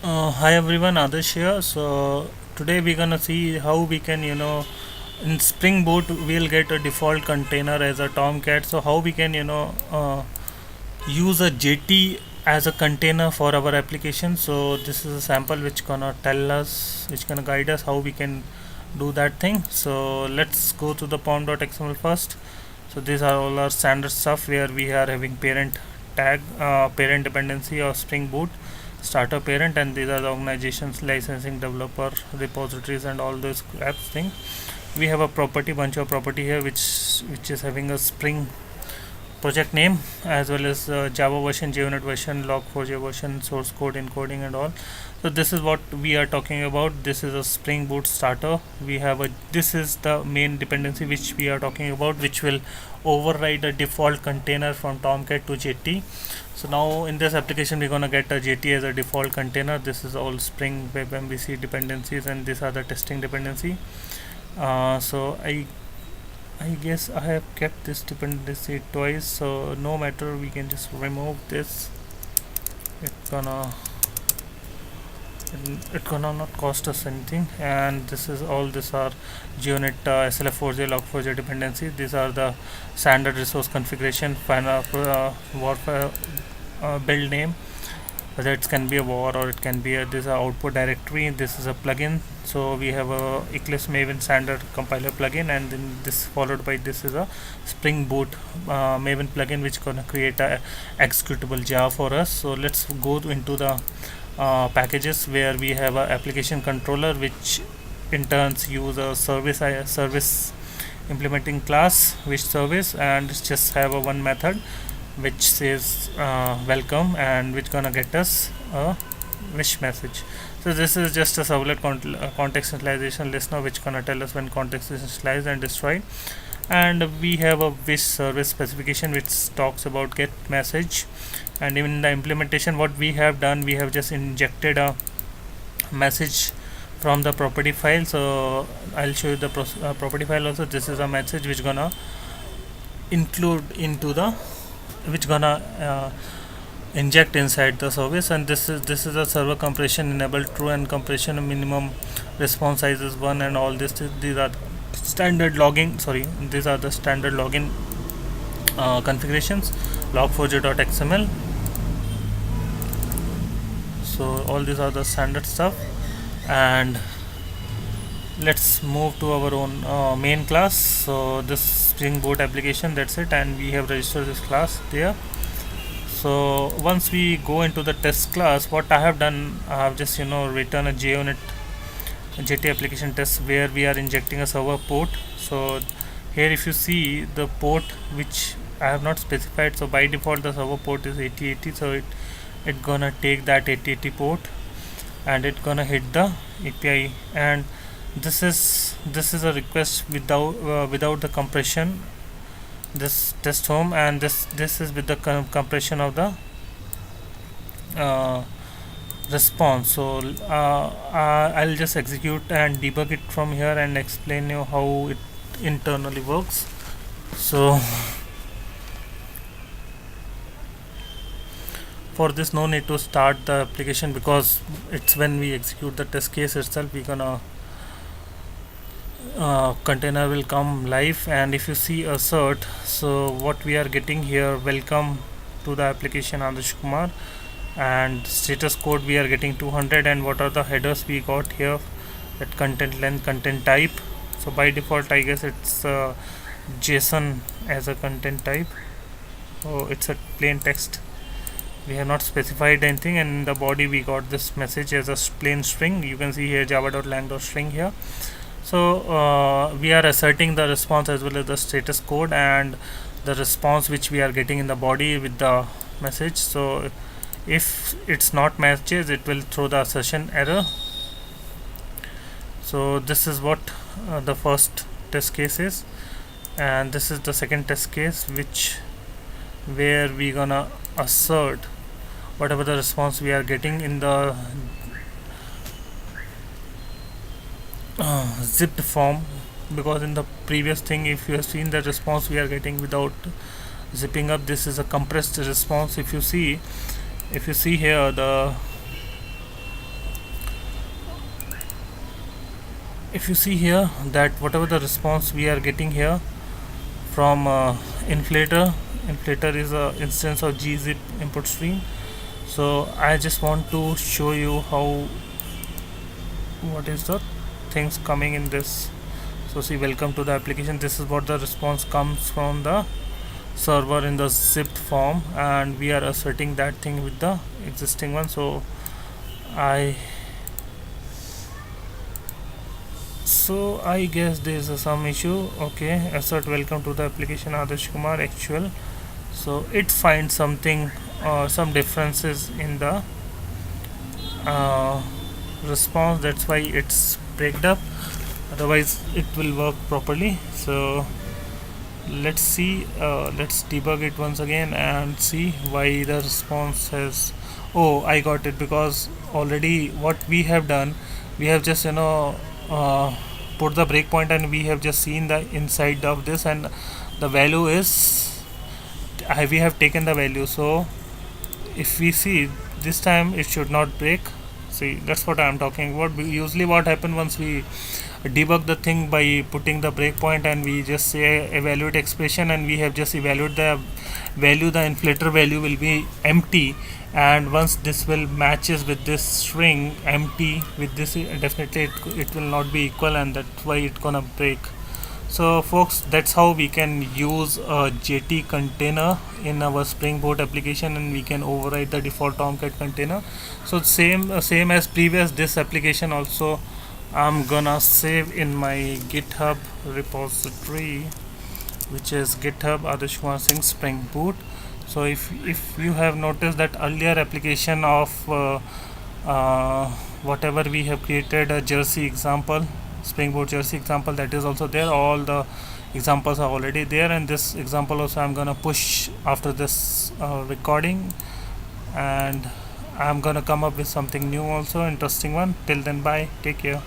Hi everyone, Adarsh here. So today we're gonna see how we can, in Spring Boot we'll get a default container as a Tomcat. So how we can, use a JT as a container for our application. So this is a sample which gonna tell us, which gonna guide us how we can do that thing. So let's go to the pom.xml first. So these are all our standard stuff where we are having parent tag, parent dependency or Spring Boot starter parent, and these are the organizations, licensing, developer, repositories, and all those apps thing. We have a property, bunch of property here, which is having a Spring project name as well as Java version, JUnit version, log4j version, source code encoding, and all. So this is what we are talking about. This is a Spring Boot starter. We have a this is the main dependency which we are talking about, which will override a default container from Tomcat to JT. So now in this application we're gonna get a JT as a default container. This is all Spring Web MVC dependencies, and these are the testing dependency. So I guess I have kept this dependency twice, so no matter, we can just remove this. It's gonna it gonna not cost us anything. And this is all, these are GUnit SLF4j log4j dependency. These are the standard resource configuration, final warfare build name, whether it can be a war or it can be a this output directory. This is a plugin, so we have a Eclipse Maven standard compiler plugin, and then this followed by this is a Spring Boot Maven plugin which gonna create a executable Java for us. So let's go into the packages, where we have a application controller which in turns use a service implementing class which service, and just have a one method which says welcome, and which gonna get us a wish message. So this is just a servlet context initialization listener which gonna tell us when context is initialized and destroyed. And we have a wish service specification which talks about get message. And in the implementation, what we have done, we have just injected a message from the property file. So I'll show you the property file also. This is a message which gonna include into the which gonna inject inside the service. And this is a server compression enabled true, and compression minimum response size is 1, and all these are standard logging, these are the standard login configurations, log4j.xml. So all these are the standard stuff. And let's move to our own main class. So this Spring Boot application, that's it, and we have registered this class there. So once we go into the test class, what I have done, I have just written a JUnit JT application test where we are injecting a server port. So here if you see the port which I have not specified, so by default the server port is 8080, so it gonna take that 8080 port, and it gonna hit the API. And this is a request without the compression, this test home, and this is with the compression of the response. So I'll just execute and debug it from here and explain you how it internally works. So for this, no need to start the application, because it's when we execute the test case itself, we're gonna container will come live. And if you see assert, so what we are getting here, welcome to the application Adarsh Kumar, and status code we are getting 200. And what are the headers we got here, that content length, content type. So by default I guess it's JSON as a content type. Oh, it's a plain text, we have not specified anything. And in the body we got this message as a plain string. You can see here java.lang.string here. So we are asserting the response as well as the status code and the response which we are getting in the body with the message. So if it's not matches, it will throw the assertion error. So this is what the first test case is, and this is the second test case, where we gonna assert whatever the response we are getting in the zipped form, because in the previous thing, if you have seen the response we are getting without zipping up, this is a compressed response. If you see here, if you see here that whatever the response we are getting here from inflator is a instance of gzip input stream. So I just want to show you how what is the things coming in this. So see, welcome to the application. This is what the response comes from the server in the zipped form, and we are asserting that thing with the existing one. So I guess there is some issue. Okay, assert welcome to the application Adarsh Kumar actual. So it finds something, some differences in the response, that's why it's breaked up, otherwise it will work properly. So let's see, let's debug it once again and see why the response has, oh, I got it, because already what we have done, we have just put the breakpoint and we have just seen the inside of this, and the value is we have taken the value. So if we see this time it should not break. See, that's what I am talking about. Usually what happens once we debug the thing by putting the breakpoint and we just say evaluate expression, and we have just evaluate the value, the inflator value will be empty, and once this will matches with this string empty with this, definitely it will not be equal, and that's why it's gonna break. So folks, that's how we can use a Jetty container in our Spring Boot application, and we can override the default Tomcat container. So same as previous, this application also I'm gonna save in my GitHub repository, which is GitHub Adarsh Kumar Singh Spring Boot. So if you have noticed that earlier application of whatever we have created a Jersey example, Spring Boot Jersey example, that is also there. All the examples are already there, and this example also I'm gonna push after this recording, and I'm gonna come up with something new also, interesting one. Till then, bye, take care.